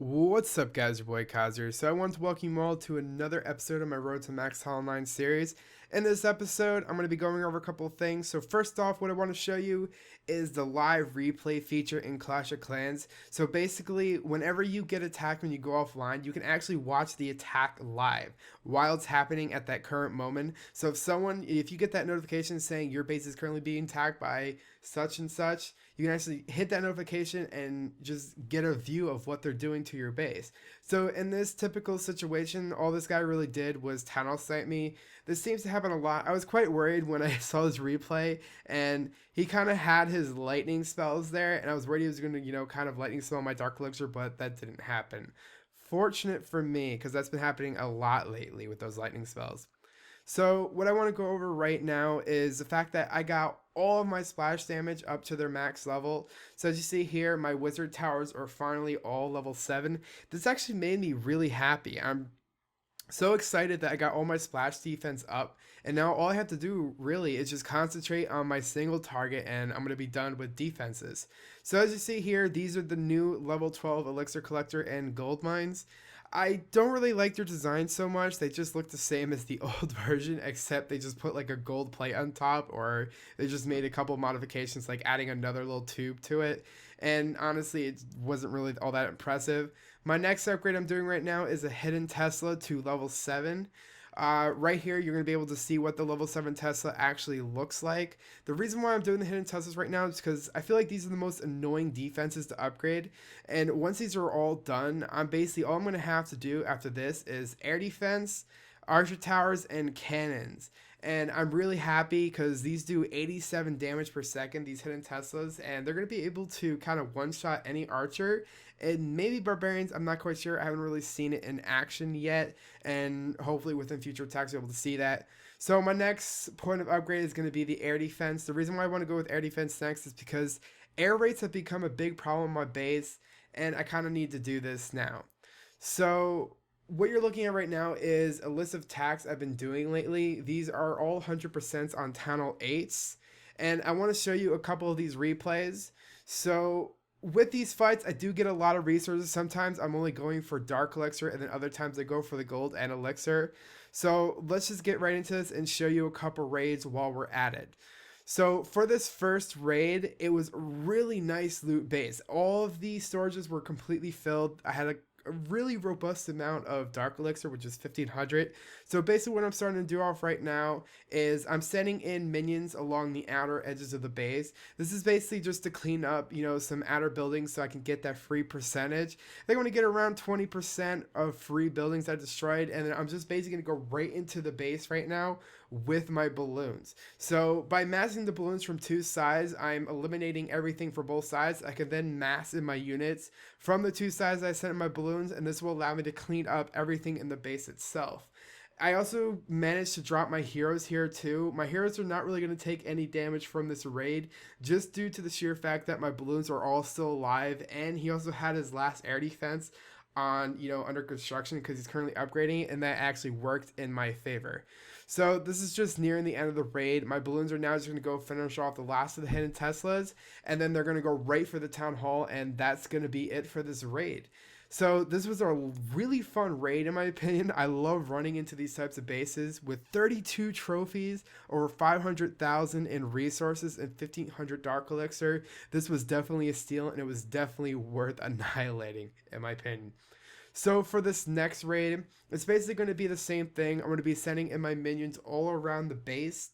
What's up, guys? Your boy Kaiser. So I want to welcome you all to another episode of my Road to Max Hollow 9 series. In this episode, I'm going to be going over a couple of things. So first off, what I want to show you is the live replay feature in Clash of Clans. So basically, whenever you get attacked when you go offline, you can actually watch the attack live while it's happening at that current moment. So if you get that notification saying your base is currently being attacked by such and such, you can actually hit that notification and just get a view of what they're doing to your base. So in this typical situation, all this guy really did was tunnel snipe me. This seems to happen a lot. I was quite worried when I saw his replay, and he kind of had his lightning spells there, and I was worried he was going to, kind of lightning spell my Dark Elixir, but that didn't happen. Fortunate for me, because that's been happening a lot lately with those lightning spells. So what I want to go over right now is the fact that I got all of my splash damage up to their max level. So as you see here, my wizard towers are finally all level 7. This actually made me really happy. I'm so excited that I got all my splash defense up, and now all I have to do really is just concentrate on my single target, and I'm going to be done with defenses. So as you see here, these are the new level 12 elixir collector and gold mines. I don't really like their design so much. They just look the same as the old version, except they just put like a gold plate on top, or they just made a couple modifications like adding another little tube to it. And honestly, it wasn't really all that impressive. My next upgrade I'm doing right now is a Hidden Tesla to level 7. Right here, you're going to be able to see what the level 7 Tesla actually looks like. The reason why I'm doing the Hidden Teslas right now is because I feel like these are the most annoying defenses to upgrade. And once these are all done, all I'm going to have to do after this is air defense, archer towers, and cannons. And I'm really happy because these do 87 damage per second, these Hidden Teslas, and they're going to be able to kind of one-shot any archer and maybe barbarians. I'm not quite sure. I haven't really seen it in action yet, and hopefully within future attacks you'll be able to see that. So my next point of upgrade is going to be the air defense. The reason why I want to go with air defense next is because air rates have become a big problem on my base, and I kind of need to do this now. So what you're looking at right now is a list of attacks I've been doing lately. These are all 100% on Town Hall 8s, and I want to show you a couple of these replays. So with these fights, I do get a lot of resources. Sometimes I'm only going for Dark Elixir, and then other times I go for the Gold and Elixir. So let's just get right into this and show you a couple raids while we're at it. So for this first raid, it was a really nice loot base. All of the storages were completely filled. I had a really robust amount of Dark Elixir, which is 1500. So basically what I'm starting to do off right now is I'm sending in minions along the outer edges of the base. This is basically just to clean up, some outer buildings so I can get that free percentage. I think I'm going to get around 20% of free buildings I destroyed, and then I'm just basically going to go right into the base right now with my balloons. So by massing the balloons from two sides, I'm eliminating everything for both sides. I can then mass in my units from the two sides I sent in my balloons, and this will allow me to clean up everything in the base itself. I also managed to drop my heroes here too. My heroes are not really going to take any damage from this raid, just due to the sheer fact that my balloons are all still alive, and he also had his last air defense on, under construction because he's currently upgrading, and that actually worked in my favor. So this is just nearing the end of the raid. My balloons are now just going to go finish off the last of the Hidden Teslas, and then they're going to go right for the Town Hall, and that's going to be it for this raid. So this was a really fun raid in my opinion. I love running into these types of bases with 32 trophies, over 500,000 in resources, and 1500 Dark Elixir. This was definitely a steal, and it was definitely worth annihilating in my opinion. So for this next raid, it's basically going to be the same thing. I'm going to be sending in my minions all around the base.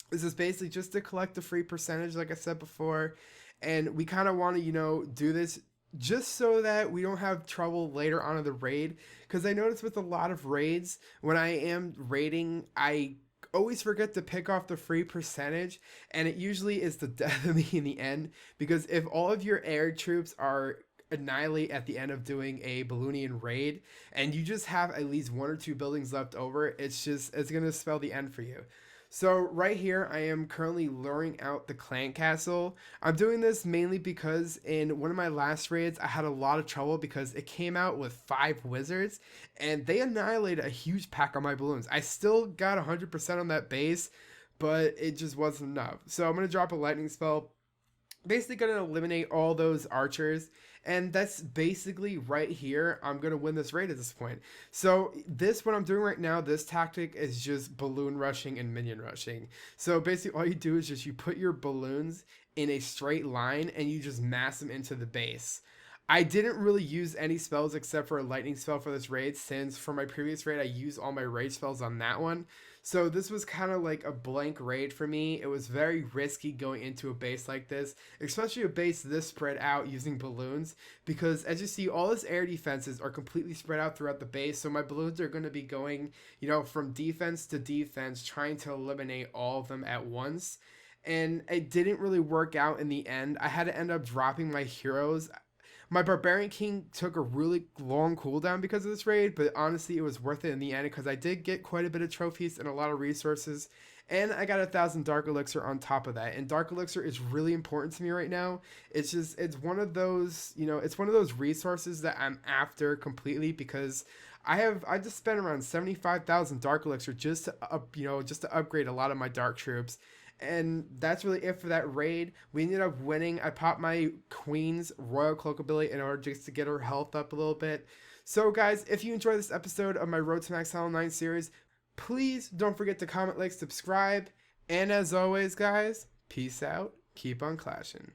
This is basically just to collect the free percentage, like I said before. And we kind of want to, do this just so that we don't have trouble later on in the raid. Because I notice with a lot of raids, when I am raiding, I always forget to pick off the free percentage, and it usually is the death of me in the end. Because if all of your air troops are annihilate at the end of doing a Balloonian raid, and you just have at least 1 or 2 buildings left over, it's gonna spell the end for you. So right here, I am currently luring out the clan castle. I'm doing this mainly because in one of my last raids, I had a lot of trouble because it came out with 5 wizards, and they annihilated a huge pack on my balloons. I still got 100% on that base, but it just wasn't enough. So I'm gonna drop a lightning spell, basically going to eliminate all those archers, And that's basically right here. I'm going to win this raid at this point. So what I'm doing right now, this tactic is just balloon rushing and minion rushing. So basically all you do is just you put your balloons in a straight line and you just mass them into the base. I didn't really use any spells except for a lightning spell for this raid, since for my previous raid I used all my raid spells on that one. So this was kind of like a blank raid for me. It was very risky going into a base like this, especially a base this spread out using balloons, because as you see, all his air defenses are completely spread out throughout the base. So my balloons are going to be going, from defense to defense, trying to eliminate all of them at once. And it didn't really work out in the end. I had to end up dropping my heroes. My Barbarian King took a really long cooldown because of this raid, but honestly it was worth it in the end because I did get quite a bit of trophies and a lot of resources, and I got 1,000 Dark Elixir on top of that. And Dark Elixir is really important to me right now. It's one of those, it's one of those resources that I'm after completely, because I just spent around 75,000 Dark Elixir just to upgrade a lot of my Dark troops. And that's really it for that raid. We ended up winning. I popped my Queen's Royal Cloak ability in order just to get her health up a little bit. So guys, if you enjoyed this episode of my Road to Max Level 9 series, please don't forget to comment, like, subscribe. And as always guys, peace out, keep on clashing.